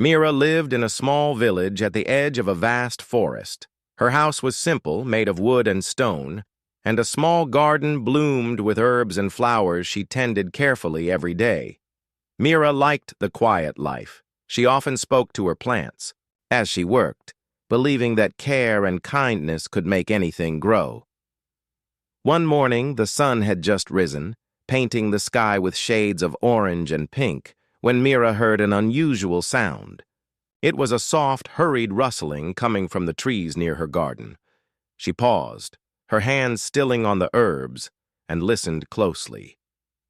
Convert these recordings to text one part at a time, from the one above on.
Mira lived in a small village at the edge of a vast forest. Her house was simple, made of wood and stone, and a small garden bloomed with herbs and flowers she tended carefully every day. Mira liked the quiet life. She often spoke to her plants as she worked, believing that care and kindness could make anything grow. One morning, the sun had just risen, painting the sky with shades of orange and pink, when Mira heard an unusual sound. It was a soft, hurried rustling coming from the trees near her garden. She paused, her hands stilling on the herbs, and listened closely.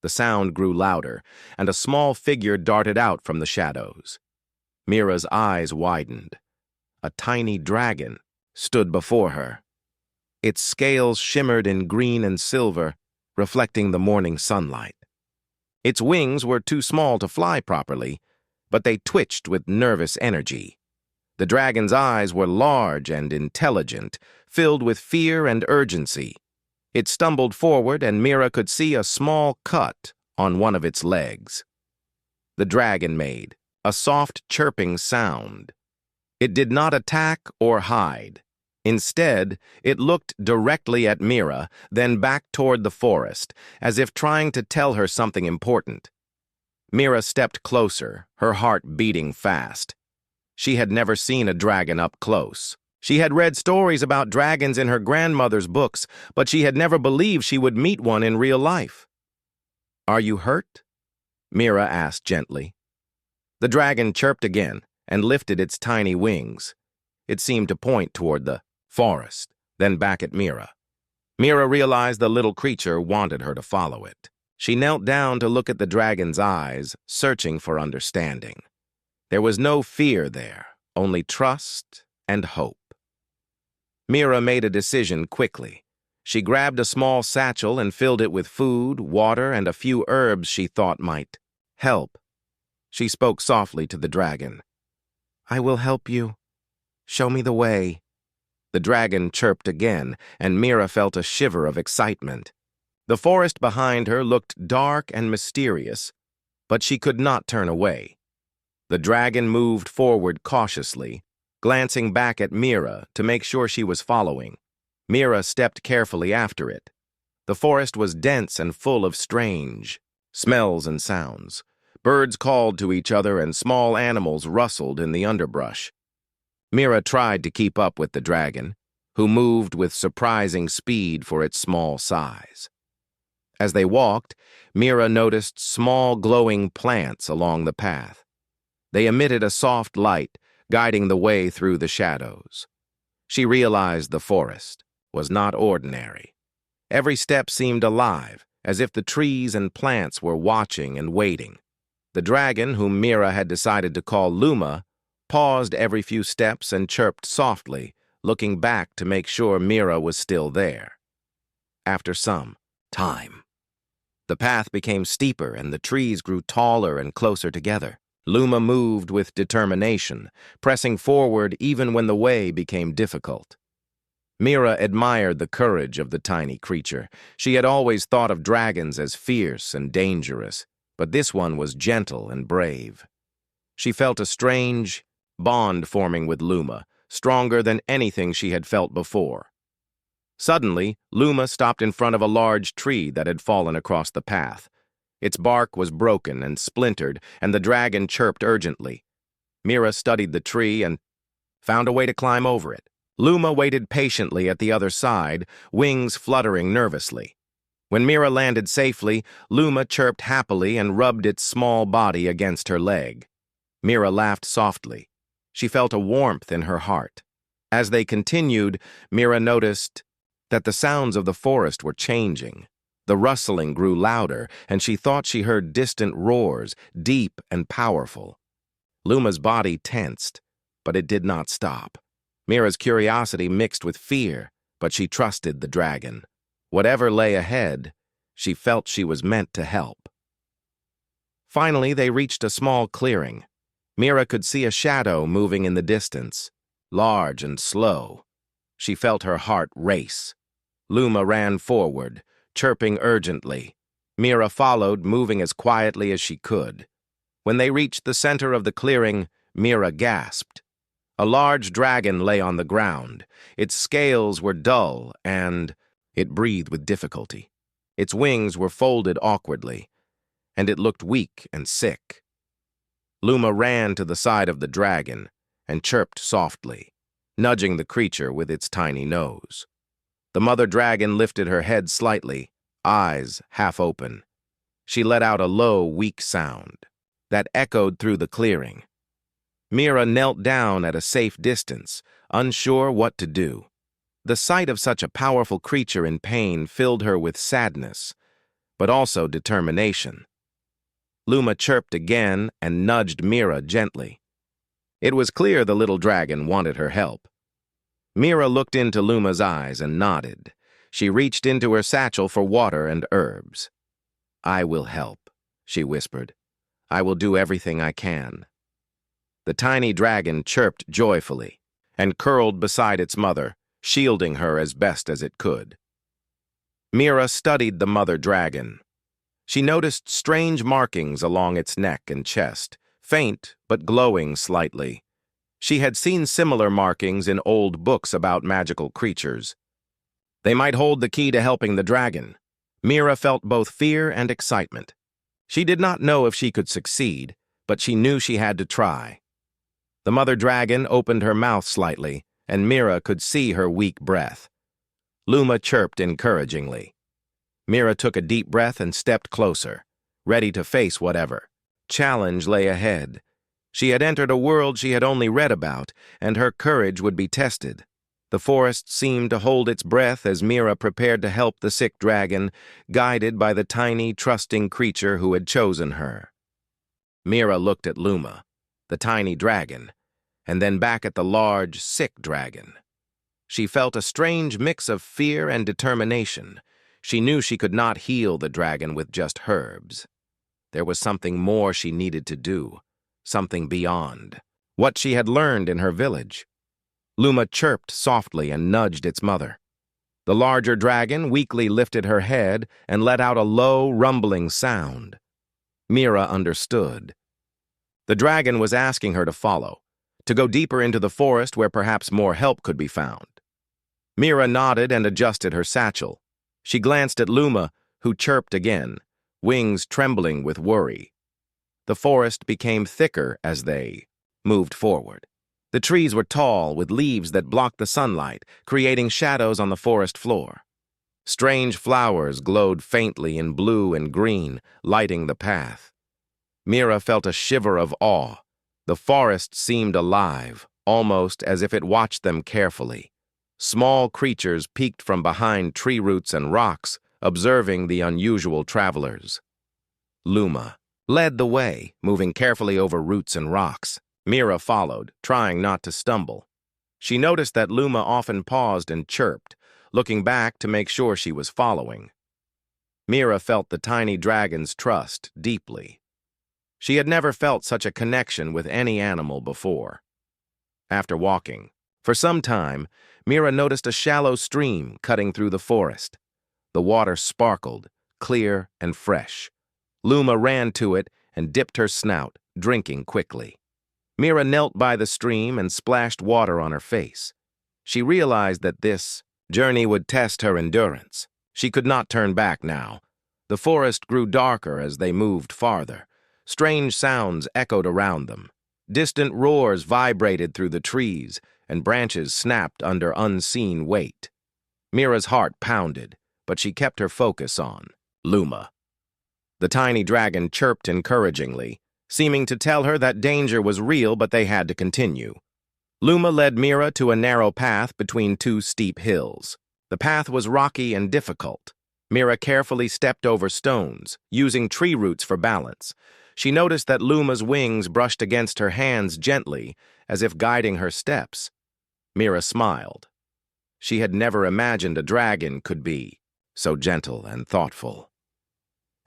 The sound grew louder, and a small figure darted out from the shadows. Mira's eyes widened. A tiny dragon stood before her. Its scales shimmered in green and silver, reflecting the morning sunlight. Its wings were too small to fly properly, but they twitched with nervous energy. The dragon's eyes were large and intelligent, filled with fear and urgency. It stumbled forward, and Mira could see a small cut on one of its legs. The dragon made a soft chirping sound. It did not attack or hide. Instead, it looked directly at Mira, then back toward the forest, as if trying to tell her something important. Mira stepped closer, her heart beating fast. She had never seen a dragon up close. She had read stories about dragons in her grandmother's books, but she had never believed she would meet one in real life. "Are you hurt?" Mira asked gently. The dragon chirped again and lifted its tiny wings. It seemed to point toward the forest, then back at Mira. Mira realized the little creature wanted her to follow it. She knelt down to look at the dragon's eyes, searching for understanding. There was no fear there, only trust and hope. Mira made a decision quickly. She grabbed a small satchel and filled it with food, water, and a few herbs she thought might help. She spoke softly to the dragon. "I will help you. Show me the way." The dragon chirped again, and Mira felt a shiver of excitement. The forest behind her looked dark and mysterious, but she could not turn away. The dragon moved forward cautiously, glancing back at Mira to make sure she was following. Mira stepped carefully after it. The forest was dense and full of strange smells and sounds. Birds called to each other and small animals rustled in the underbrush. Mira tried to keep up with the dragon, who moved with surprising speed for its small size. As they walked, Mira noticed small glowing plants along the path. They emitted a soft light, guiding the way through the shadows. She realized the forest was not ordinary. Every step seemed alive, as if the trees and plants were watching and waiting. The dragon, whom Mira had decided to call Luma, paused every few steps and chirped softly, looking back to make sure Mira was still there. After some time, the path became steeper and the trees grew taller and closer together. Luma moved with determination, pressing forward even when the way became difficult. Mira admired the courage of the tiny creature. She had always thought of dragons as fierce and dangerous, but this one was gentle and brave. She felt a strange bond forming with Luma, stronger than anything she had felt before. Suddenly, Luma stopped in front of a large tree that had fallen across the path. Its bark was broken and splintered, and the dragon chirped urgently. Mira studied the tree and found a way to climb over it. Luma waited patiently at the other side, wings fluttering nervously. When Mira landed safely, Luma chirped happily and rubbed its small body against her leg. Mira laughed softly. She felt a warmth in her heart. As they continued, Mira noticed that the sounds of the forest were changing. The rustling grew louder, and she thought she heard distant roars, deep and powerful. Luma's body tensed, but it did not stop. Mira's curiosity mixed with fear, but she trusted the dragon. Whatever lay ahead, she felt she was meant to help. Finally, they reached a small clearing. Mira could see a shadow moving in the distance, large and slow. She felt her heart race. Luma ran forward, chirping urgently. Mira followed, moving as quietly as she could. When they reached the center of the clearing, Mira gasped. A large dragon lay on the ground. Its scales were dull, and it breathed with difficulty. Its wings were folded awkwardly, and it looked weak and sick. Luma ran to the side of the dragon and chirped softly, nudging the creature with its tiny nose. The mother dragon lifted her head slightly, eyes half open. She let out a low, weak sound that echoed through the clearing. Mira knelt down at a safe distance, unsure what to do. The sight of such a powerful creature in pain filled her with sadness, but also determination. Luma chirped again and nudged Mira gently. It was clear the little dragon wanted her help. Mira looked into Luma's eyes and nodded. She reached into her satchel for water and herbs. "I will help," she whispered. "I will do everything I can." The tiny dragon chirped joyfully and curled beside its mother, shielding her as best as it could. Mira studied the mother dragon. She noticed strange markings along its neck and chest, faint but glowing slightly. She had seen similar markings in old books about magical creatures. They might hold the key to helping the dragon. Mira felt both fear and excitement. She did not know if she could succeed, but she knew she had to try. The mother dragon opened her mouth slightly, and Mira could see her weak breath. Luma chirped encouragingly. Mira took a deep breath and stepped closer, ready to face whatever challenge lay ahead. She had entered a world she had only read about, and her courage would be tested. The forest seemed to hold its breath as Mira prepared to help the sick dragon, guided by the tiny, trusting creature who had chosen her. Mira looked at Luma, the tiny dragon, and then back at the large, sick dragon. She felt a strange mix of fear and determination. She knew she could not heal the dragon with just herbs. There was something more she needed to do, something beyond what she had learned in her village. Luma chirped softly and nudged its mother. The larger dragon weakly lifted her head and let out a low, rumbling sound. Mira understood. The dragon was asking her to follow, to go deeper into the forest where perhaps more help could be found. Mira nodded and adjusted her satchel. She glanced at Luma, who chirped again, wings trembling with worry. The forest became thicker as they moved forward. The trees were tall, with leaves that blocked the sunlight, creating shadows on the forest floor. Strange flowers glowed faintly in blue and green, lighting the path. Mira felt a shiver of awe. The forest seemed alive, almost as if it watched them carefully. Small creatures peeked from behind tree roots and rocks, observing the unusual travelers. Luma led the way, moving carefully over roots and rocks. Mira followed, trying not to stumble. She noticed that Luma often paused and chirped, looking back to make sure she was following. Mira felt the tiny dragon's trust deeply. She had never felt such a connection with any animal before. After walking for some time, Mira noticed a shallow stream cutting through the forest. The water sparkled, clear and fresh. Luma ran to it and dipped her snout, drinking quickly. Mira knelt by the stream and splashed water on her face. She realized that this journey would test her endurance. She could not turn back now. The forest grew darker as they moved farther. Strange sounds echoed around them. Distant roars vibrated through the trees, and branches snapped under unseen weight. Mira's heart pounded, but she kept her focus on Luma. The tiny dragon chirped encouragingly, seeming to tell her that danger was real, but they had to continue. Luma led Mira to a narrow path between two steep hills. The path was rocky and difficult. Mira carefully stepped over stones, using tree roots for balance. She noticed that Luma's wings brushed against her hands gently, as if guiding her steps. Mira smiled. She had never imagined a dragon could be so gentle and thoughtful.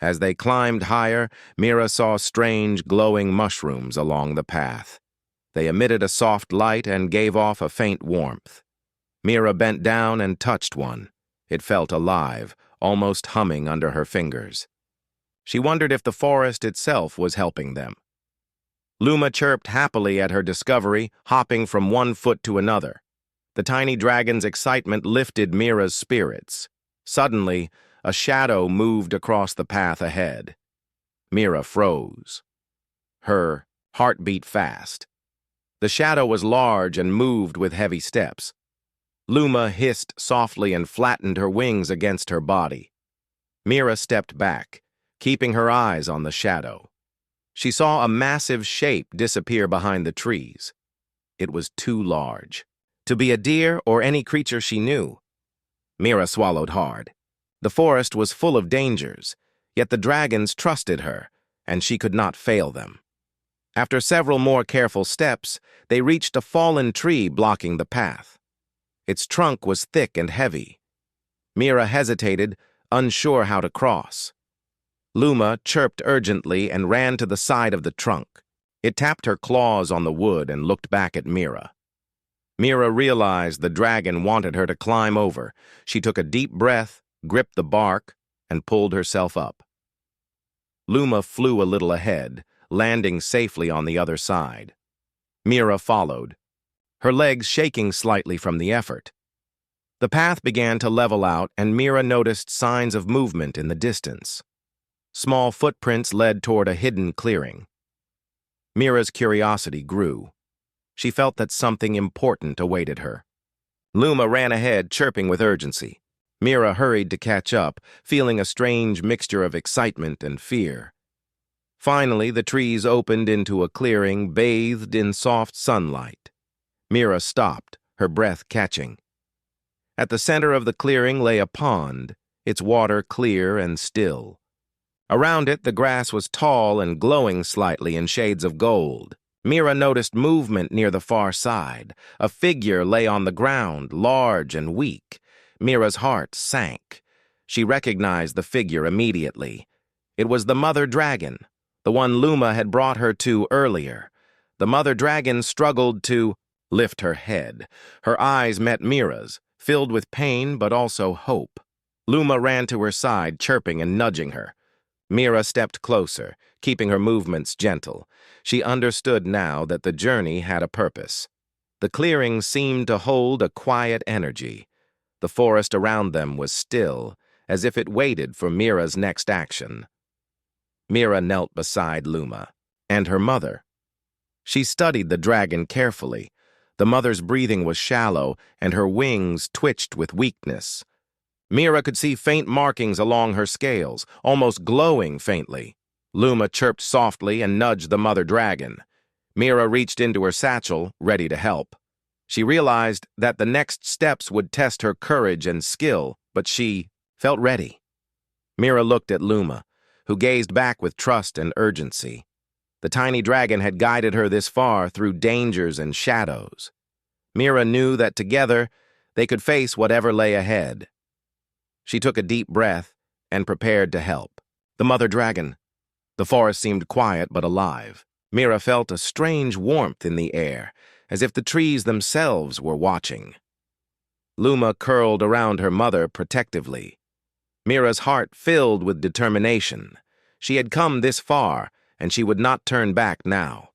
As they climbed higher, Mira saw strange, glowing mushrooms along the path. They emitted a soft light and gave off a faint warmth. Mira bent down and touched one. It felt alive, almost humming under her fingers. She wondered if the forest itself was helping them. Luma chirped happily at her discovery, hopping from one foot to another. The tiny dragon's excitement lifted Mira's spirits. Suddenly, a shadow moved across the path ahead. Mira froze. Her heart beat fast. The shadow was large and moved with heavy steps. Luma hissed softly and flattened her wings against her body. Mira stepped back, keeping her eyes on the shadow. She saw a massive shape disappear behind the trees. It was too large to be a deer or any creature she knew. Mira swallowed hard. The forest was full of dangers, yet the dragons trusted her, and she could not fail them. After several more careful steps, they reached a fallen tree blocking the path. Its trunk was thick and heavy. Mira hesitated, unsure how to cross. Luma chirped urgently and ran to the side of the trunk. It tapped her claws on the wood and looked back at Mira. Mira realized the dragon wanted her to climb over. She took a deep breath, gripped the bark, and pulled herself up. Luma flew a little ahead, landing safely on the other side. Mira followed, her legs shaking slightly from the effort. The path began to level out, and Mira noticed signs of movement in the distance. Small footprints led toward a hidden clearing. Mira's curiosity grew. She felt that something important awaited her. Luma ran ahead, chirping with urgency. Mira hurried to catch up, feeling a strange mixture of excitement and fear. Finally, the trees opened into a clearing bathed in soft sunlight. Mira stopped, her breath catching. At the center of the clearing lay a pond, its water clear and still. Around it, the grass was tall and glowing slightly in shades of gold. Mira noticed movement near the far side. A figure lay on the ground, large and weak. Mira's heart sank. She recognized the figure immediately. It was the mother dragon, the one Luma had brought her to earlier. The mother dragon struggled to lift her head. Her eyes met Mira's, filled with pain but also hope. Luma ran to her side, chirping and nudging her. Mira stepped closer, keeping her movements gentle. She understood now that the journey had a purpose. The clearing seemed to hold a quiet energy. The forest around them was still, as if it waited for Mira's next action. Mira knelt beside Luma and her mother. She studied the dragon carefully. The mother's breathing was shallow, and her wings twitched with weakness. Mira could see faint markings along her scales, almost glowing faintly. Luma chirped softly and nudged the mother dragon. Mira reached into her satchel, ready to help. She realized that the next steps would test her courage and skill, but she felt ready. Mira looked at Luma, who gazed back with trust and urgency. The tiny dragon had guided her this far through dangers and shadows. Mira knew that together they could face whatever lay ahead. She took a deep breath and prepared to help. The mother dragon. The forest seemed quiet but alive. Mira felt a strange warmth in the air, as if the trees themselves were watching. Luma curled around her mother protectively. Mira's heart filled with determination. She had come this far, and she would not turn back now.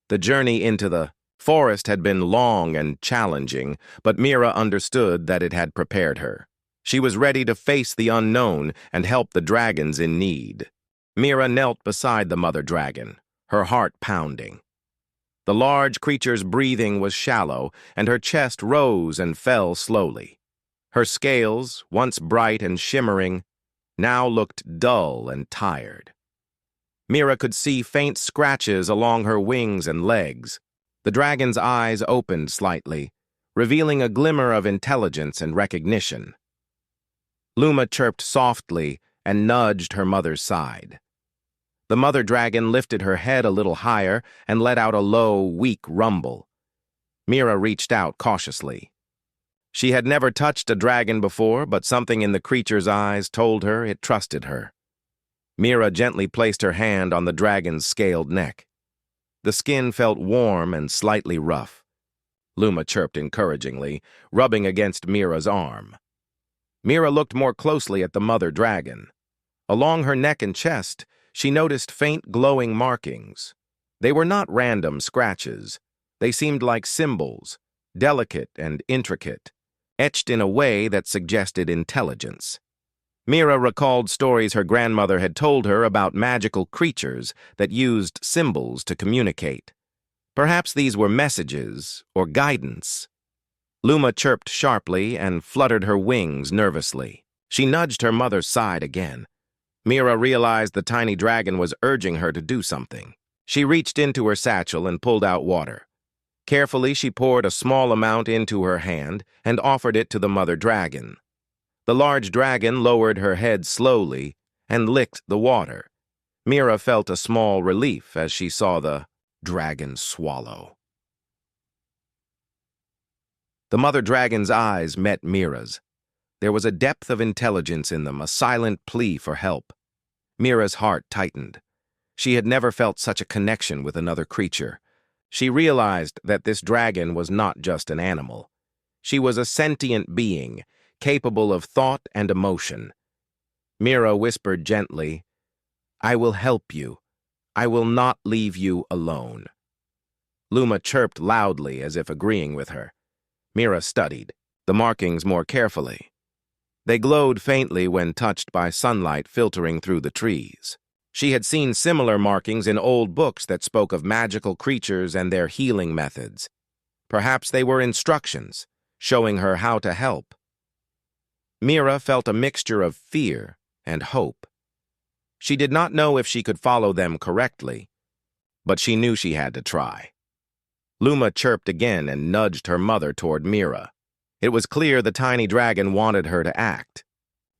The journey into the forest had been long and challenging, but Mira understood that it had prepared her. She was ready to face the unknown and help the dragons in need. Mira knelt beside the mother dragon, her heart pounding. The large creature's breathing was shallow, and her chest rose and fell slowly. Her scales, once bright and shimmering, now looked dull and tired. Mira could see faint scratches along her wings and legs. The dragon's eyes opened slightly, revealing a glimmer of intelligence and recognition. Luma chirped softly and nudged her mother's side. The mother dragon lifted her head a little higher and let out a low, weak rumble. Mira reached out cautiously. She had never touched a dragon before, but something in the creature's eyes told her it trusted her. Mira gently placed her hand on the dragon's scaled neck. The skin felt warm and slightly rough. Luma chirped encouragingly, rubbing against Mira's arm. Mira looked more closely at the mother dragon. Along her neck and chest, she noticed faint glowing markings. They were not random scratches. They seemed like symbols, delicate and intricate, etched in a way that suggested intelligence. Mira recalled stories her grandmother had told her about magical creatures that used symbols to communicate. Perhaps these were messages or guidance. Luma chirped sharply and fluttered her wings nervously. She nudged her mother's side again. Mira realized the tiny dragon was urging her to do something. She reached into her satchel and pulled out water. Carefully, she poured a small amount into her hand and offered it to the mother dragon. The large dragon lowered her head slowly and licked the water. Mira felt a small relief as she saw the dragon swallow. The mother dragon's eyes met Mira's. There was a depth of intelligence in them, a silent plea for help. Mira's heart tightened. She had never felt such a connection with another creature. She realized that this dragon was not just an animal. She was a sentient being, capable of thought and emotion. Mira whispered gently, "I will help you. I will not leave you alone." Luma chirped loudly as if agreeing with her. Mira studied the markings more carefully. They glowed faintly when touched by sunlight filtering through the trees. She had seen similar markings in old books that spoke of magical creatures and their healing methods. Perhaps they were instructions, showing her how to help. Mira felt a mixture of fear and hope. She did not know if she could follow them correctly, but she knew she had to try. Luma chirped again and nudged her mother toward Mira. It was clear the tiny dragon wanted her to act.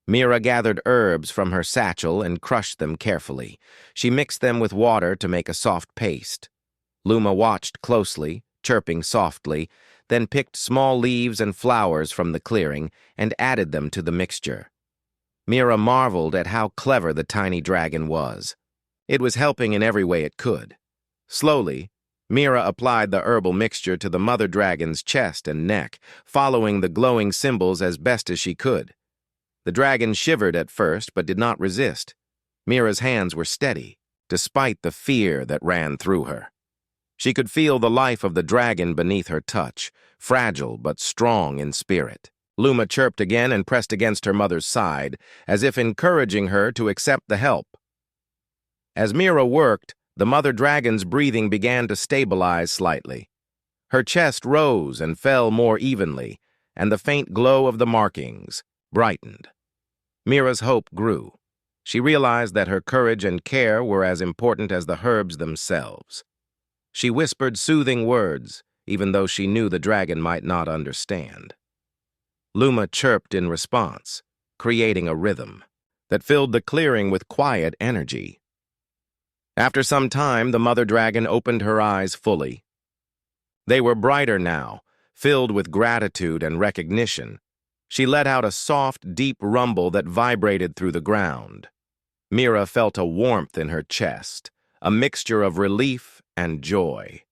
Mira gathered herbs from her satchel and crushed them carefully. She mixed them with water to make a soft paste. Luma watched closely, chirping softly, then picked small leaves and flowers from the clearing and added them to the mixture. Mira marveled at how clever the tiny dragon was. It was helping in every way it could. Slowly, Mira applied the herbal mixture to the mother dragon's chest and neck, following the glowing symbols as best as she could. The dragon shivered at first, but did not resist. Mira's hands were steady, despite the fear that ran through her. She could feel the life of the dragon beneath her touch, fragile but strong in spirit. Luma chirped again and pressed against her mother's side, as if encouraging her to accept the help. As Mira worked, the mother dragon's breathing began to stabilize slightly. Her chest rose and fell more evenly, and the faint glow of the markings brightened. Mira's hope grew. She realized that her courage and care were as important as the herbs themselves. She whispered soothing words, even though she knew the dragon might not understand. Luma chirped in response, creating a rhythm that filled the clearing with quiet energy. After some time, the mother dragon opened her eyes fully. They were brighter now, filled with gratitude and recognition. She let out a soft, deep rumble that vibrated through the ground. Mira felt a warmth in her chest, a mixture of relief and joy.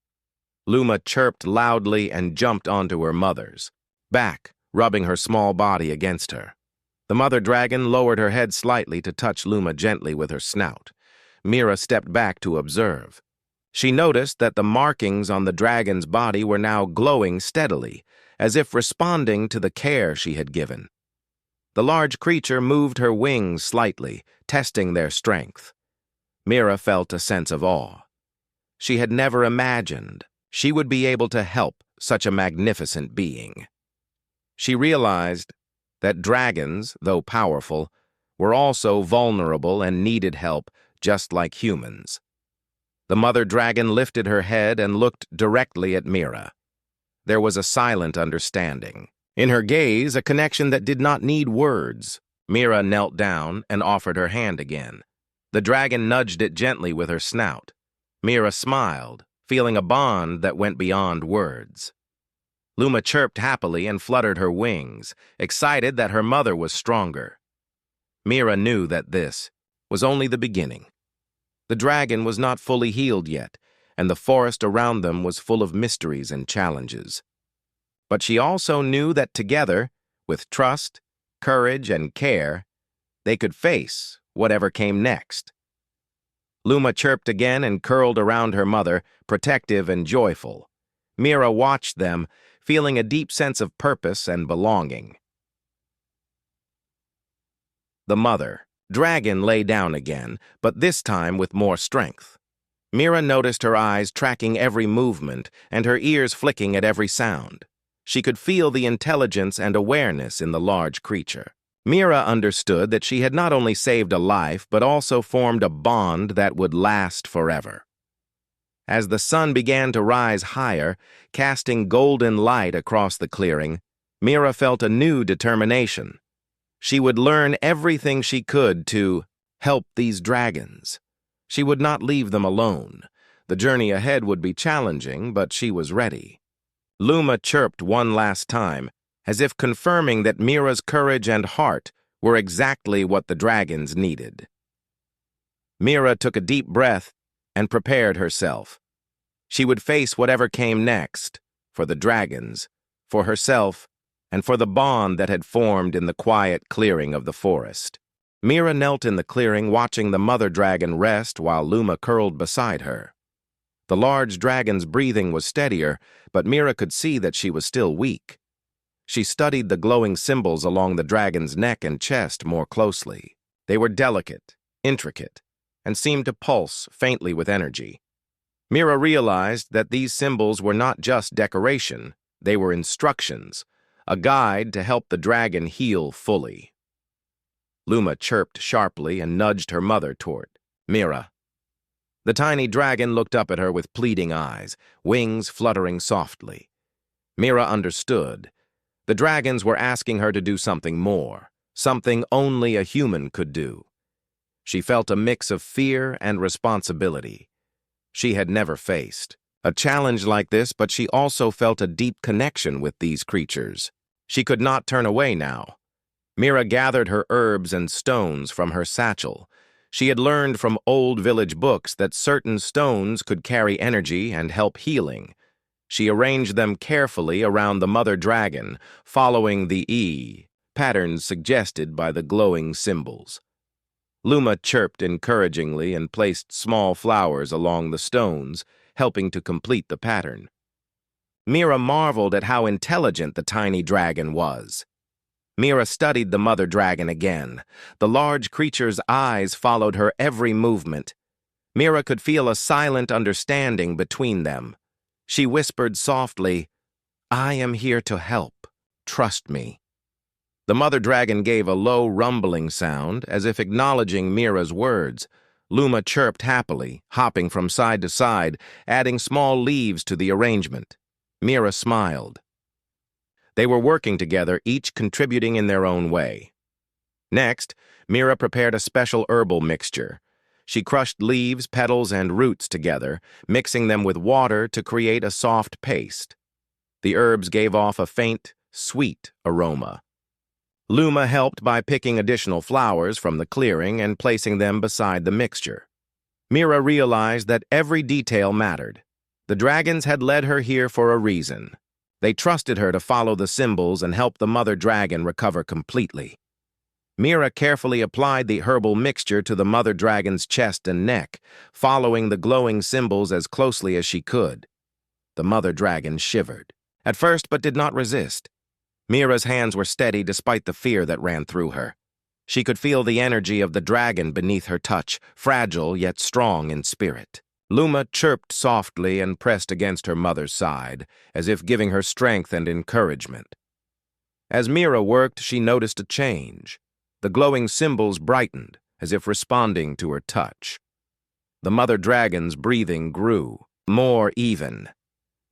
Luma chirped loudly and jumped onto her mother's back, rubbing her small body against her. The mother dragon lowered her head slightly to touch Luma gently with her snout. Mira stepped back to observe. She noticed that the markings on the dragon's body were now glowing steadily, as if responding to the care she had given. The large creature moved her wings slightly, testing their strength. Mira felt a sense of awe. She had never imagined she would be able to help such a magnificent being. She realized that dragons, though powerful, were also vulnerable and needed help just like humans. The mother dragon lifted her head and looked directly at Mira. There was a silent understanding. In her gaze, a connection that did not need words. Mira knelt down and offered her hand again. The dragon nudged it gently with her snout. Mira smiled, feeling a bond that went beyond words. Luma chirped happily and fluttered her wings, excited that her mother was stronger. Mira knew that this was only the beginning. The dragon was not fully healed yet, and the forest around them was full of mysteries and challenges. But she also knew that together, with trust, courage, and care, they could face whatever came next. Luma chirped again and curled around her mother, protective and joyful. Mira watched them, feeling a deep sense of purpose and belonging. The mother dragon lay down again, but this time with more strength. Mira noticed her eyes tracking every movement and her ears flicking at every sound. She could feel the intelligence and awareness in the large creature. Mira understood that she had not only saved a life but also formed a bond that would last forever. As the sun began to rise higher, casting golden light across the clearing, Mira felt a new determination. She would learn everything she could to help these dragons. She would not leave them alone. The journey ahead would be challenging, but she was ready. Luma chirped one last time, as if confirming that Mira's courage and heart were exactly what the dragons needed. Mira took a deep breath and prepared herself. She would face whatever came next, for the dragons, for herself, and for the bond that had formed in the quiet clearing of the forest. Mira knelt in the clearing, watching the mother dragon rest while Luma curled beside her. The large dragon's breathing was steadier, but Mira could see that she was still weak. She studied the glowing symbols along the dragon's neck and chest more closely. They were delicate, intricate, and seemed to pulse faintly with energy. Mira realized that these symbols were not just decoration, they were instructions, a guide to help the dragon heal fully. Luma chirped sharply and nudged her mother toward Mira. The tiny dragon looked up at her with pleading eyes, wings fluttering softly. Mira understood. The dragons were asking her to do something more, something only a human could do. She felt a mix of fear and responsibility. She had never faced a challenge like this, but she also felt a deep connection with these creatures. She could not turn away now. Mira gathered her herbs and stones from her satchel. She had learned from old village books that certain stones could carry energy and help healing. She arranged them carefully around the mother dragon, following the E patterns suggested by the glowing symbols. Luma chirped encouragingly and placed small flowers along the stones, helping to complete the pattern. Mira marveled at how intelligent the tiny dragon was. Mira studied the mother dragon again. The large creature's eyes followed her every movement. Mira could feel a silent understanding between them. She whispered softly, "I am here to help. Trust me." The mother dragon gave a low rumbling sound, as if acknowledging Mira's words. Luma chirped happily, hopping from side to side, adding small leaves to the arrangement. Mira smiled. They were working together, each contributing in their own way. Next, Mira prepared a special herbal mixture. She crushed leaves, petals, and roots together, mixing them with water to create a soft paste. The herbs gave off a faint, sweet aroma. Luma helped by picking additional flowers from the clearing and placing them beside the mixture. Mira realized that every detail mattered. The dragons had led her here for a reason. They trusted her to follow the symbols and help the mother dragon recover completely. Mira carefully applied the herbal mixture to the mother dragon's chest and neck, following the glowing symbols as closely as she could. The mother dragon shivered, at first but did not resist. Mira's hands were steady despite the fear that ran through her. She could feel the energy of the dragon beneath her touch, fragile yet strong in spirit. Luma chirped softly and pressed against her mother's side, as if giving her strength and encouragement. As Mira worked, she noticed a change. The glowing symbols brightened, as if responding to her touch. The mother dragon's breathing grew, more even.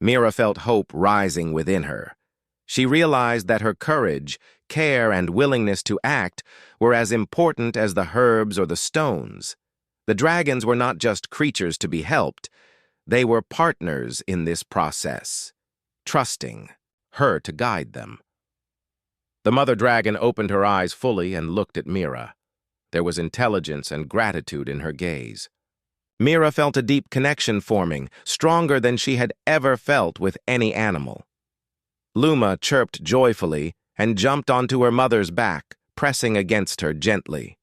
Mira felt hope rising within her. She realized that her courage, care, and willingness to act were as important as the herbs or the stones. The dragons were not just creatures to be helped, they were partners in this process, trusting her to guide them. The mother dragon opened her eyes fully and looked at Mira. There was intelligence and gratitude in her gaze. Mira felt a deep connection forming, stronger than she had ever felt with any animal. Luma chirped joyfully and jumped onto her mother's back, pressing against her gently.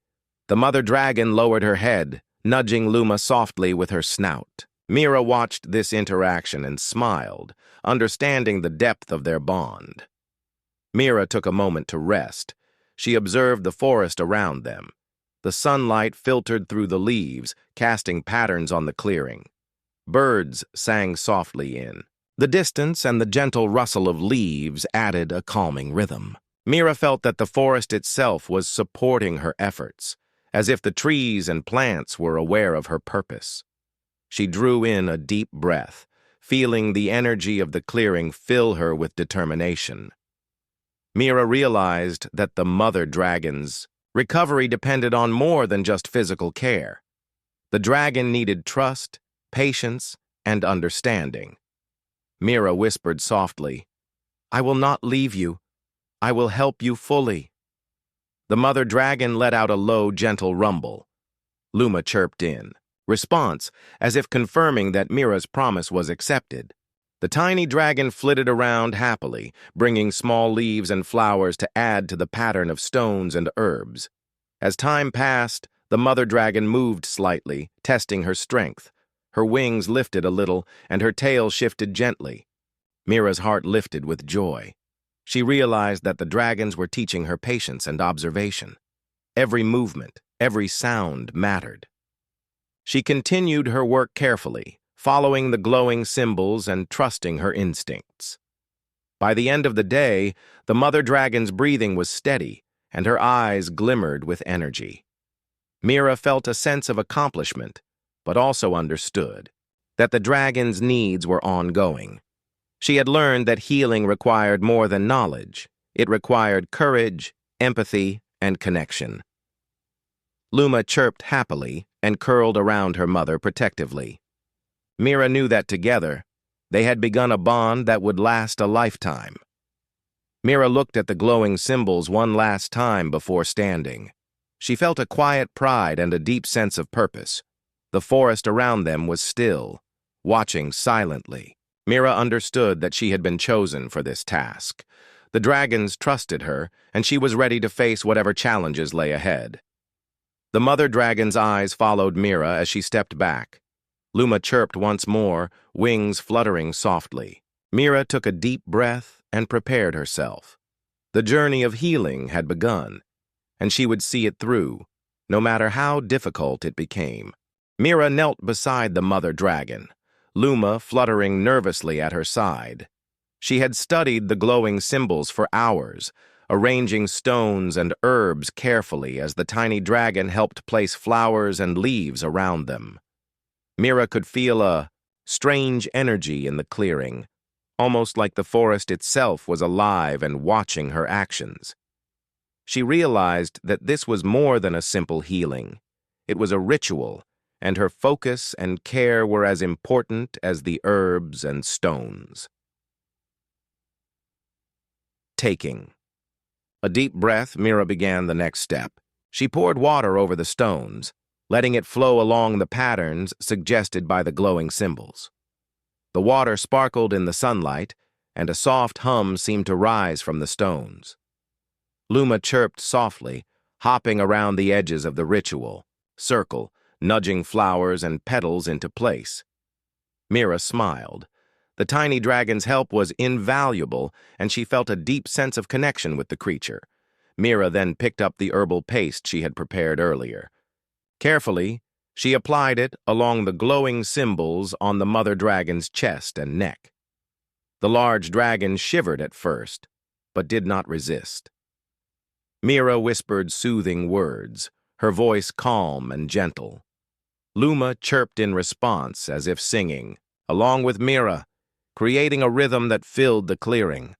The mother dragon lowered her head, nudging Luma softly with her snout. Mira watched this interaction and smiled, understanding the depth of their bond. Mira took a moment to rest. She observed the forest around them. The sunlight filtered through the leaves, casting patterns on the clearing. Birds sang softly in. The distance and the gentle rustle of leaves added a calming rhythm. Mira felt that the forest itself was supporting her efforts, as if the trees and plants were aware of her purpose. She drew in a deep breath, feeling the energy of the clearing fill her with determination. Mira realized that the mother dragon's recovery depended on more than just physical care. The dragon needed trust, patience, and understanding. Mira whispered softly, "I will not leave you. I will help you fully." The mother dragon let out a low, gentle rumble. Luma chirped in response, as if confirming that Mira's promise was accepted. The tiny dragon flitted around happily, bringing small leaves and flowers to add to the pattern of stones and herbs. As time passed, the mother dragon moved slightly, testing her strength. Her wings lifted a little, and her tail shifted gently. Mira's heart lifted with joy. She realized that the dragons were teaching her patience and observation. Every movement, every sound mattered. She continued her work carefully, following the glowing symbols and trusting her instincts. By the end of the day, the mother dragon's breathing was steady, and her eyes glimmered with energy. Mira felt a sense of accomplishment, but also understood that the dragon's needs were ongoing. She had learned that healing required more than knowledge. It required courage, empathy, and connection. Luma chirped happily and curled around her mother protectively. Mira knew that together, they had begun a bond that would last a lifetime. Mira looked at the glowing symbols one last time before standing. She felt a quiet pride and a deep sense of purpose. The forest around them was still, watching silently. Mira understood that she had been chosen for this task. The dragons trusted her, and she was ready to face whatever challenges lay ahead. The mother dragon's eyes followed Mira as she stepped back. Luma chirped once more, wings fluttering softly. Mira took a deep breath and prepared herself. The journey of healing had begun, and she would see it through, no matter how difficult it became. Mira knelt beside the mother dragon, Luma fluttering nervously at her side. She had studied the glowing symbols for hours, arranging stones and herbs carefully as the tiny dragon helped place flowers and leaves around them. Mira could feel a strange energy in the clearing, almost like the forest itself was alive and watching her actions. She realized that this was more than a simple healing. It was a ritual, and her focus and care were as important as the herbs and stones. Taking. A deep breath, Mira began the next step. She poured water over the stones, letting it flow along the patterns suggested by the glowing symbols. The water sparkled in the sunlight, and a soft hum seemed to rise from the stones. Luma chirped softly, hopping around the edges of the ritual circle, nudging flowers and petals into place. Mira smiled. The tiny dragon's help was invaluable, and she felt a deep sense of connection with the creature. Mira then picked up the herbal paste she had prepared earlier. Carefully, she applied it along the glowing symbols on the mother dragon's chest and neck. The large dragon shivered at first, but did not resist. Mira whispered soothing words, her voice calm and gentle. Luma chirped in response as if singing, along with Mira, creating a rhythm that filled the clearing.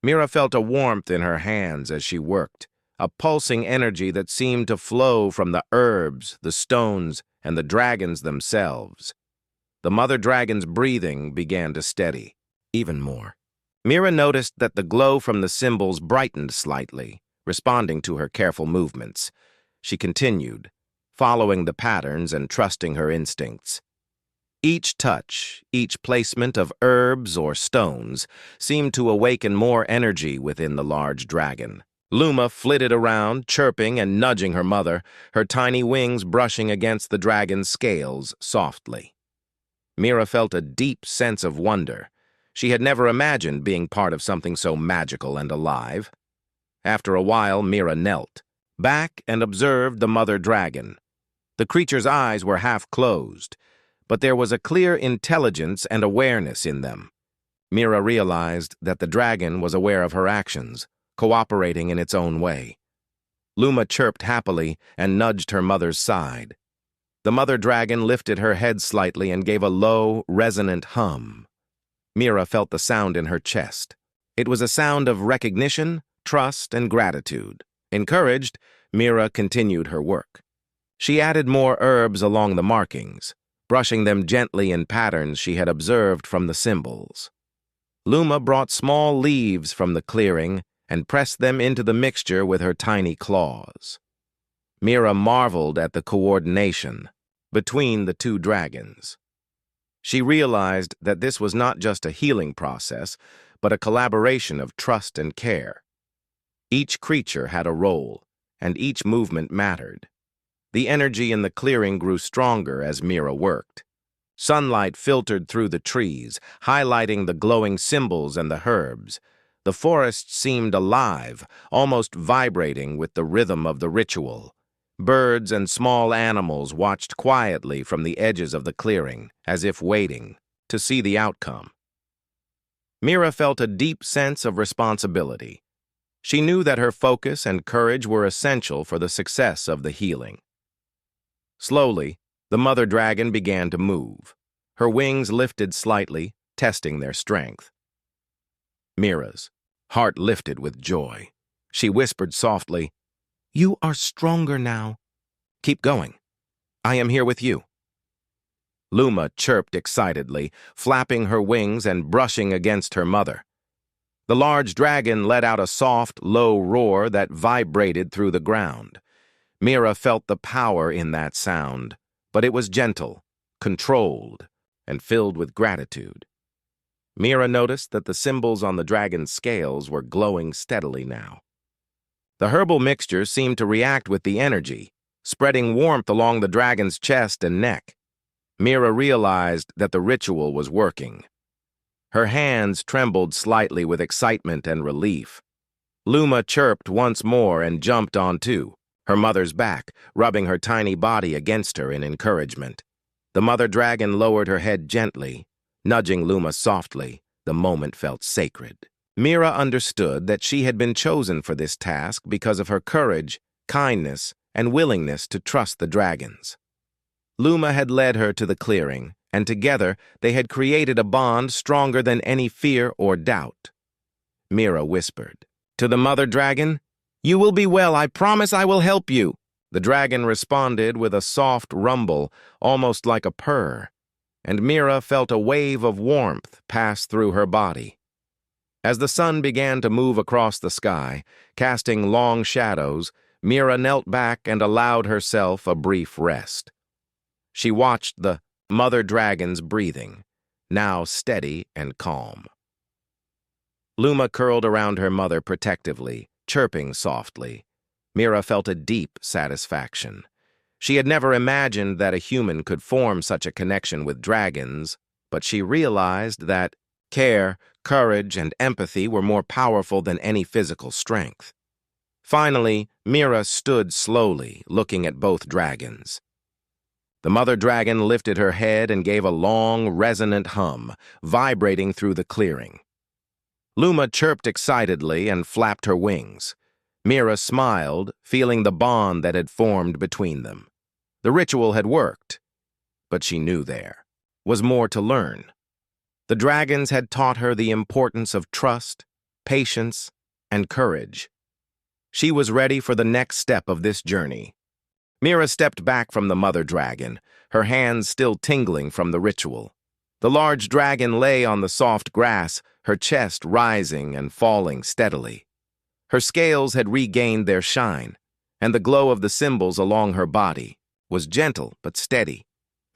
Mira felt a warmth in her hands as she worked, a pulsing energy that seemed to flow from the herbs, the stones, and the dragons themselves. The mother dragon's breathing began to steady, even more. Mira noticed that the glow from the symbols brightened slightly, responding to her careful movements. She continued, following the patterns and trusting her instincts. Each touch, each placement of herbs or stones seemed to awaken more energy within the large dragon. Luma flitted around, chirping and nudging her mother, her tiny wings brushing against the dragon's scales softly. Mira felt a deep sense of wonder. She had never imagined being part of something so magical and alive. After a while, Mira knelt back and observed the mother dragon. The creature's eyes were half closed, but there was a clear intelligence and awareness in them. Mira realized that the dragon was aware of her actions, cooperating in its own way. Luma chirped happily and nudged her mother's side. The mother dragon lifted her head slightly and gave a low, resonant hum. Mira felt the sound in her chest. It was a sound of recognition, trust, and gratitude. Encouraged, Mira continued her work. She added more herbs along the markings, brushing them gently in patterns she had observed from the symbols. Luma brought small leaves from the clearing and pressed them into the mixture with her tiny claws. Mira marveled at the coordination between the two dragons. She realized that this was not just a healing process, but a collaboration of trust and care. Each creature had a role, and each movement mattered. The energy in the clearing grew stronger as Mira worked. Sunlight filtered through the trees, highlighting the glowing symbols and the herbs. The forest seemed alive, almost vibrating with the rhythm of the ritual. Birds and small animals watched quietly from the edges of the clearing, as if waiting to see the outcome. Mira felt a deep sense of responsibility. She knew that her focus and courage were essential for the success of the healing. Slowly, the mother dragon began to move. Her wings lifted slightly, testing their strength. Mira's heart lifted with joy. She whispered softly, "You are stronger now. Keep going. I am here with you." Luma chirped excitedly, flapping her wings and brushing against her mother. The large dragon let out a soft, low roar that vibrated through the ground. Mira felt the power in that sound, but it was gentle, controlled, and filled with gratitude. Mira noticed that the symbols on the dragon's scales were glowing steadily now. The herbal mixture seemed to react with the energy, spreading warmth along the dragon's chest and neck. Mira realized that the ritual was working. Her hands trembled slightly with excitement and relief. Luma chirped once more and jumped onto her mother's back, rubbing her tiny body against her in encouragement. The mother dragon lowered her head gently, nudging Luma softly. The moment felt sacred. Mira understood that she had been chosen for this task because of her courage, kindness, and willingness to trust the dragons. Luma had led her to the clearing, and together they had created a bond stronger than any fear or doubt. Mira whispered, "To the mother dragon, you will be well, I promise I will help you." The dragon responded with a soft rumble, almost like a purr, and Mira felt a wave of warmth pass through her body. As the sun began to move across the sky, casting long shadows, Mira knelt back and allowed herself a brief rest. She watched the mother dragon's breathing, now steady and calm. Luma curled around her mother protectively, chirping softly. Mira felt a deep satisfaction. She had never imagined that a human could form such a connection with dragons, but she realized that care, courage, and empathy were more powerful than any physical strength. Finally, Mira stood slowly, looking at both dragons. The mother dragon lifted her head and gave a long, resonant hum, vibrating through the clearing. Luma chirped excitedly and flapped her wings. Mira smiled, feeling the bond that had formed between them. The ritual had worked, but she knew there was more to learn. The dragons had taught her the importance of trust, patience, and courage. She was ready for the next step of this journey. Mira stepped back from the mother dragon, her hands still tingling from the ritual. The large dragon lay on the soft grass, her chest rising and falling steadily. Her scales had regained their shine, and the glow of the symbols along her body was gentle but steady.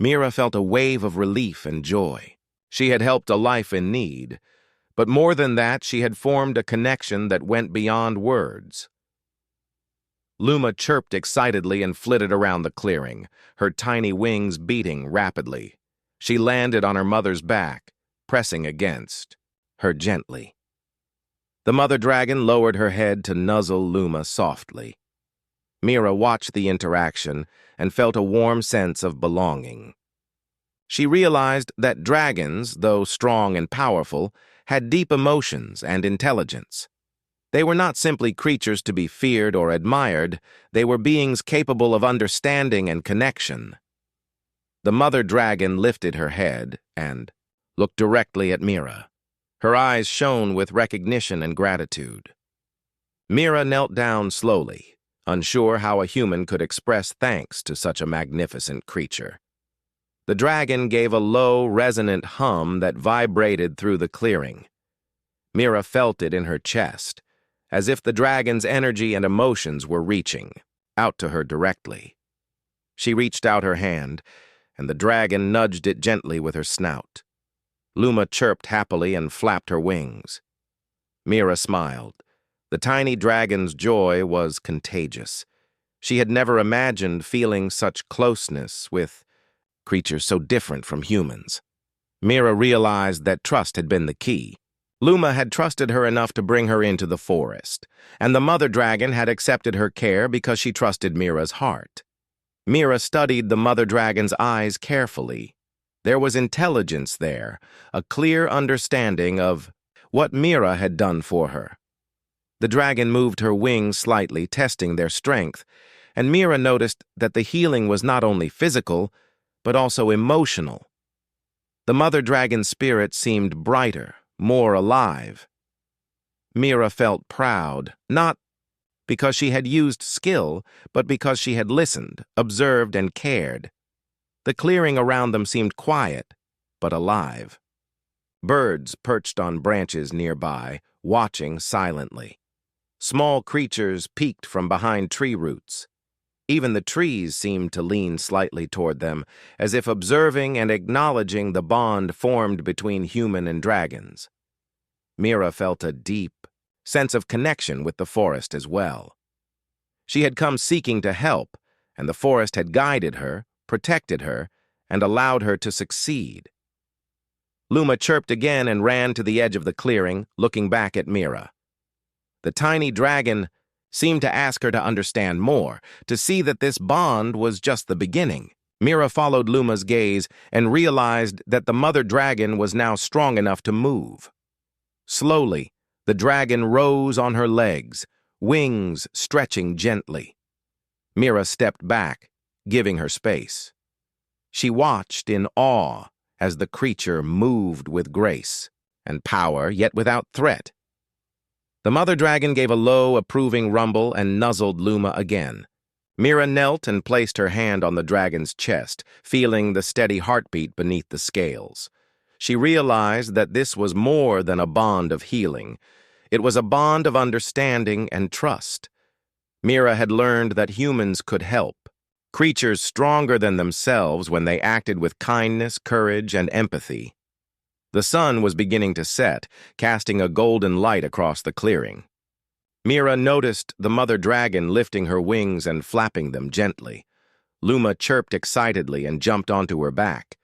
Mira felt a wave of relief and joy. She had helped a life in need, but more than that, she had formed a connection that went beyond words. Luma chirped excitedly and flitted around the clearing, her tiny wings beating rapidly. She landed on her mother's back, pressing against her gently. The mother dragon lowered her head to nuzzle Luma softly. Mira watched the interaction and felt a warm sense of belonging. She realized that dragons, though strong and powerful, had deep emotions and intelligence. They were not simply creatures to be feared or admired, they were beings capable of understanding and connection. The mother dragon lifted her head and looked directly at Mira. Her eyes shone with recognition and gratitude. Mira knelt down slowly, unsure how a human could express thanks to such a magnificent creature. The dragon gave a low, resonant hum that vibrated through the clearing. Mira felt it in her chest, as if the dragon's energy and emotions were reaching out to her directly. She reached out her hand, and the dragon nudged it gently with her snout. Luma chirped happily and flapped her wings. Mira smiled. The tiny dragon's joy was contagious. She had never imagined feeling such closeness with creatures so different from humans. Mira realized that trust had been the key. Luma had trusted her enough to bring her into the forest, and the mother dragon had accepted her care because she trusted Mira's heart. Mira studied the mother dragon's eyes carefully. There was intelligence there, a clear understanding of what Mira had done for her. The dragon moved her wings slightly, testing their strength, and Mira noticed that the healing was not only physical, but also emotional. The mother dragon's spirit seemed brighter, more alive. Mira felt proud, not because she had used skill, but because she had listened, observed, and cared. The clearing around them seemed quiet, but alive. Birds perched on branches nearby, watching silently. Small creatures peeked from behind tree roots. Even the trees seemed to lean slightly toward them, as if observing and acknowledging the bond formed between human and dragons. Mira felt a deep sense of connection with the forest as well. She had come seeking to help, and the forest had guided her, protected her, and allowed her to succeed. Luma chirped again and ran to the edge of the clearing, looking back at Mira. The tiny dragon seemed to ask her to understand more, to see that this bond was just the beginning. Mira followed Luma's gaze and realized that the mother dragon was now strong enough to move. Slowly, the dragon rose on her legs, wings stretching gently. Mira stepped back, giving her space. She watched in awe as the creature moved with grace and power, yet without threat. The mother dragon gave a low, approving rumble and nuzzled Luma again. Mira knelt and placed her hand on the dragon's chest, feeling the steady heartbeat beneath the scales. She realized that this was more than a bond of healing. It was a bond of understanding and trust. Mira had learned that humans could help, creatures stronger than themselves when they acted with kindness, courage, and empathy. The sun was beginning to set, casting a golden light across the clearing. Mira noticed the mother dragon lifting her wings and flapping them gently. Luma chirped excitedly and jumped onto her back.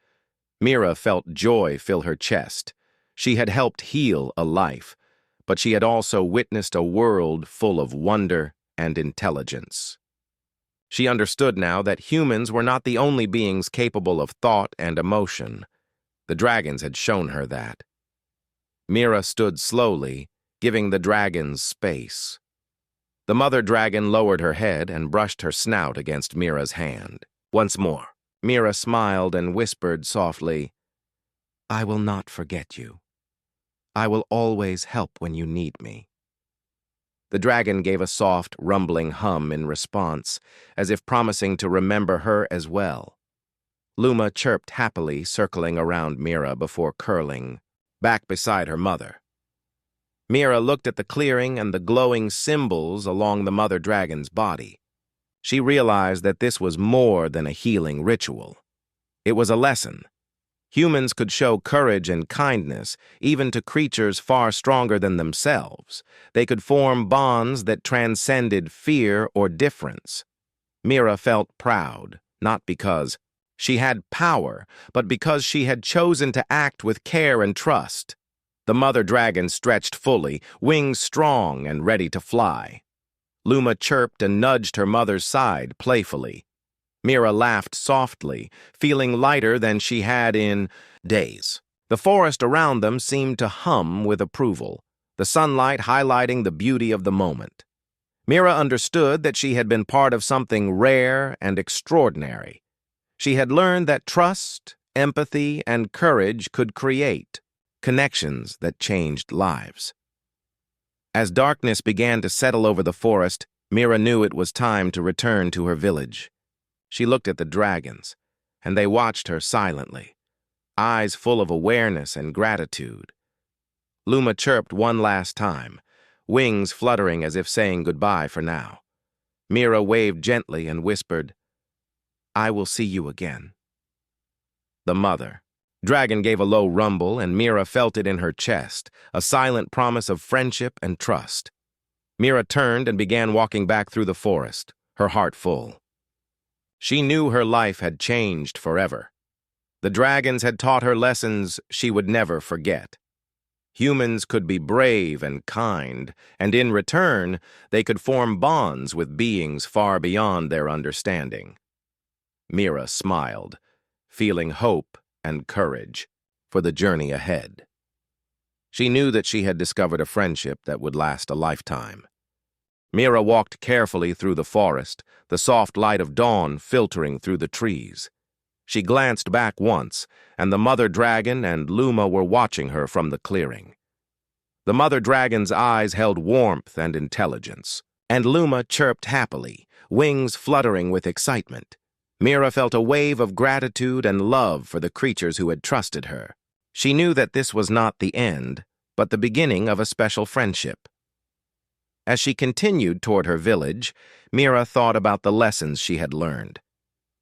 Mira felt joy fill her chest. She had helped heal a life, but she had also witnessed a world full of wonder and intelligence. She understood now that humans were not the only beings capable of thought and emotion. The dragons had shown her that. Mira stood slowly, giving the dragons space. The mother dragon lowered her head and brushed her snout against Mira's hand. Once more, Mira smiled and whispered softly, "I will not forget you. I will always help when you need me." The dragon gave a soft, rumbling hum in response, as if promising to remember her as well. Luma chirped happily, circling around Mira before curling back beside her mother. Mira looked at the clearing and the glowing symbols along the mother dragon's body. She realized that this was more than a healing ritual. It was a lesson. Humans could show courage and kindness, even to creatures far stronger than themselves. They could form bonds that transcended fear or difference. Mira felt proud, not because she had power, but because she had chosen to act with care and trust. The mother dragon stretched fully, wings strong and ready to fly. Luma chirped and nudged her mother's side playfully. Mira laughed softly, feeling lighter than she had in days. The forest around them seemed to hum with approval, the sunlight highlighting the beauty of the moment. Mira understood that she had been part of something rare and extraordinary. She had learned that trust, empathy, and courage could create connections that changed lives. As darkness began to settle over the forest, Mira knew it was time to return to her village. She looked at the dragons, and they watched her silently, eyes full of awareness and gratitude. Luma chirped one last time, wings fluttering as if saying goodbye for now. Mira waved gently and whispered, "I will see you again." The mother dragon gave a low rumble, and Mira felt it in her chest, a silent promise of friendship and trust. Mira turned and began walking back through the forest, her heart full. She knew her life had changed forever. The dragons had taught her lessons she would never forget. Humans could be brave and kind, and in return, they could form bonds with beings far beyond their understanding. Mira smiled, feeling hope and courage for the journey ahead. She knew that she had discovered a friendship that would last a lifetime. Mira walked carefully through the forest, the soft light of dawn filtering through the trees. She glanced back once, and the mother dragon and Luma were watching her from the clearing. The mother dragon's eyes held warmth and intelligence, and Luma chirped happily, wings fluttering with excitement. Mira felt a wave of gratitude and love for the creatures who had trusted her. She knew that this was not the end, but the beginning of a special friendship. As she continued toward her village, Mira thought about the lessons she had learned.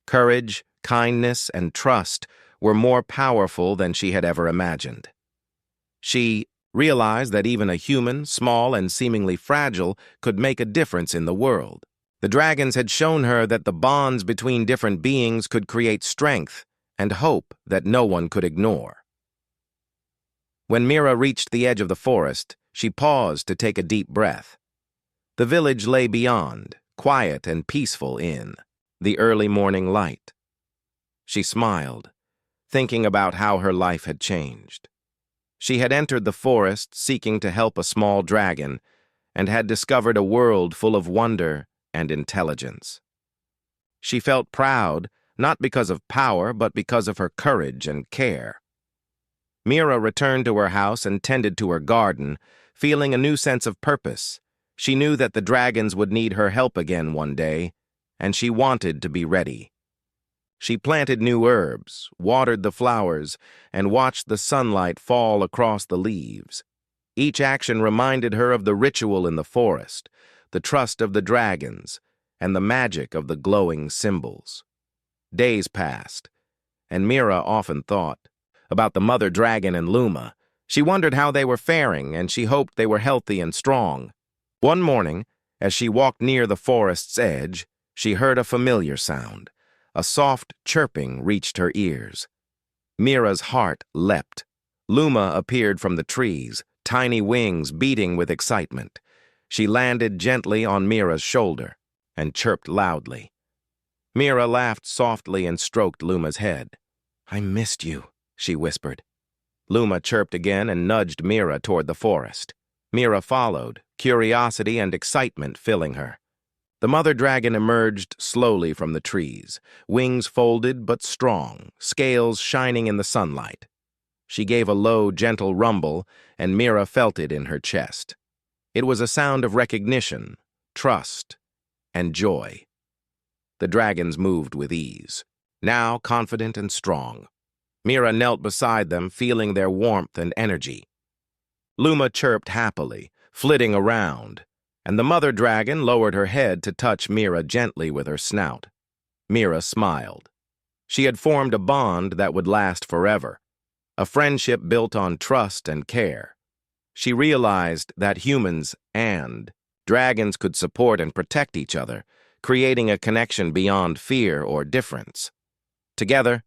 Courage, kindness, and trust were more powerful than she had ever imagined. She realized that even a human, small and seemingly fragile, could make a difference in the world. The dragons had shown her that the bonds between different beings could create strength and hope that no one could ignore. When Mira reached the edge of the forest, she paused to take a deep breath. The village lay beyond, quiet and peaceful in the early morning light. She smiled, thinking about how her life had changed. She had entered the forest seeking to help a small dragon and had discovered a world full of wonder and intelligence. She felt proud, not because of power, but because of her courage and care. Mira returned to her house and tended to her garden, feeling a new sense of purpose. She knew that the dragons would need her help again one day, and she wanted to be ready. She planted new herbs, watered the flowers, and watched the sunlight fall across the leaves. Each action reminded her of the ritual in the forest, the trust of the dragons, and the magic of the glowing symbols. Days passed, and Mira often thought about the mother dragon and Luma. She wondered how they were faring, and she hoped they were healthy and strong. One morning, as she walked near the forest's edge, she heard a familiar sound. A soft chirping reached her ears. Mira's heart leapt. Luma appeared from the trees, tiny wings beating with excitement. She landed gently on Mira's shoulder and chirped loudly. Mira laughed softly and stroked Luma's head. "I missed you," she whispered. Luma chirped again and nudged Mira toward the forest. Mira followed, curiosity and excitement filling her. The mother dragon emerged slowly from the trees, wings folded but strong, scales shining in the sunlight. She gave a low, gentle rumble, and Mira felt it in her chest. It was a sound of recognition, trust, and joy. The dragons moved with ease, now confident and strong. Mira knelt beside them, feeling their warmth and energy. Luma chirped happily, flitting around, and the mother dragon lowered her head to touch Mira gently with her snout. Mira smiled. She had formed a bond that would last forever, a friendship built on trust and care. She realized that humans and dragons could support and protect each other, creating a connection beyond fear or difference. Together,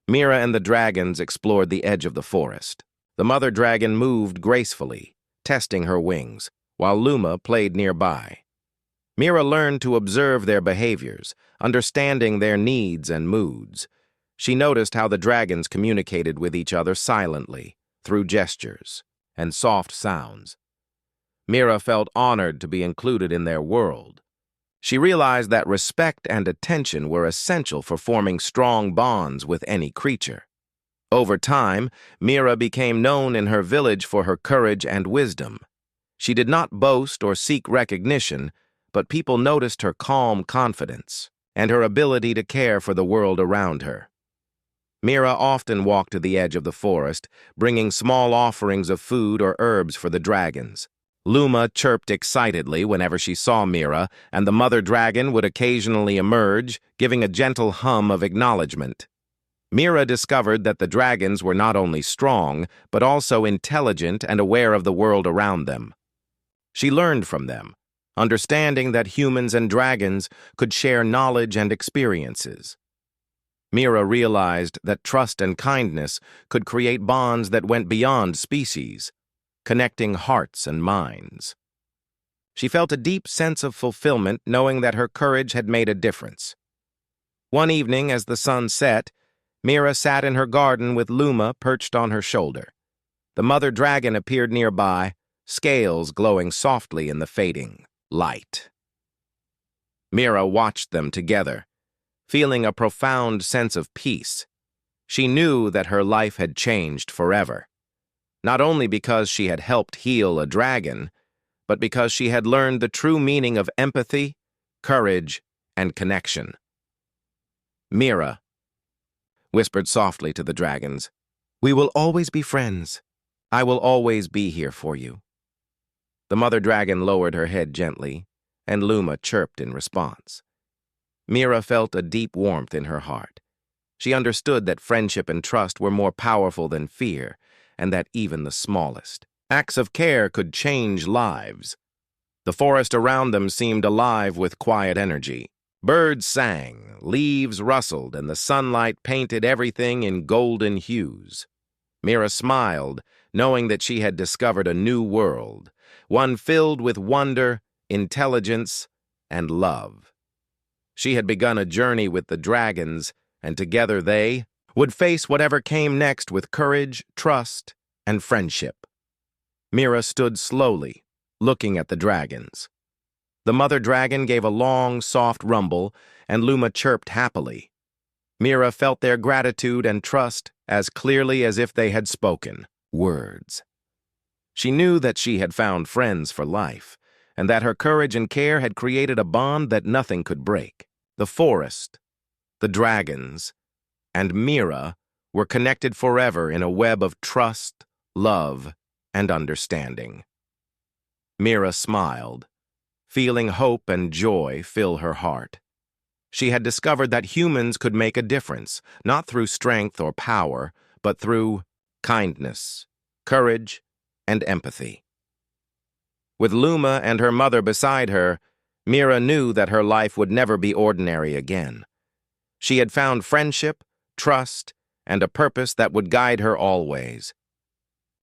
Mira and the dragons explored the edge of the forest. The mother dragon moved gracefully, testing her wings, while Luma played nearby. Mira learned to observe their behaviors, understanding their needs and moods. She noticed how the dragons communicated with each other silently, through gestures and soft sounds. Mira felt honored to be included in their world. She realized that respect and attention were essential for forming strong bonds with any creature. Over time, Mira became known in her village for her courage and wisdom. She did not boast or seek recognition, but people noticed her calm confidence and her ability to care for the world around her. Mira often walked to the edge of the forest, bringing small offerings of food or herbs for the dragons. Luma chirped excitedly whenever she saw Mira, and the mother dragon would occasionally emerge, giving a gentle hum of acknowledgement. Mira discovered that the dragons were not only strong, but also intelligent and aware of the world around them. She learned from them, understanding that humans and dragons could share knowledge and experiences. Mira realized that trust and kindness could create bonds that went beyond species, connecting hearts and minds. She felt a deep sense of fulfillment knowing that her courage had made a difference. One evening, as the sun set, Mira sat in her garden with Luma perched on her shoulder. The mother dragon appeared nearby, scales glowing softly in the fading light. Mira watched them together, feeling a profound sense of peace. She knew that her life had changed forever, not only because she had helped heal a dragon, but because she had learned the true meaning of empathy, courage, and connection. Mira whispered softly to the dragons, "We will always be friends. I will always be here for you." The mother dragon lowered her head gently, and Luma chirped in response. Mira felt a deep warmth in her heart. She understood that friendship and trust were more powerful than fear, and that even the smallest acts of care could change lives. The forest around them seemed alive with quiet energy. Birds sang, leaves rustled, and the sunlight painted everything in golden hues. Mira smiled, knowing that she had discovered a new world, one filled with wonder, intelligence, and love. She had begun a journey with the dragons, and together they would face whatever came next with courage, trust, and friendship. Mira stood slowly, looking at the dragons. The mother dragon gave a long, soft rumble, and Luma chirped happily. Mira felt their gratitude and trust as clearly as if they had spoken words. She knew that she had found friends for life, and that her courage and care had created a bond that nothing could break. The forest, the dragons, and Mira were connected forever in a web of trust, love, and understanding. Mira smiled, feeling hope and joy fill her heart. She had discovered that humans could make a difference, not through strength or power, but through kindness, courage, and empathy. With Luma and her mother beside her, Mira knew that her life would never be ordinary again. She had found friendship, trust, and a purpose that would guide her always.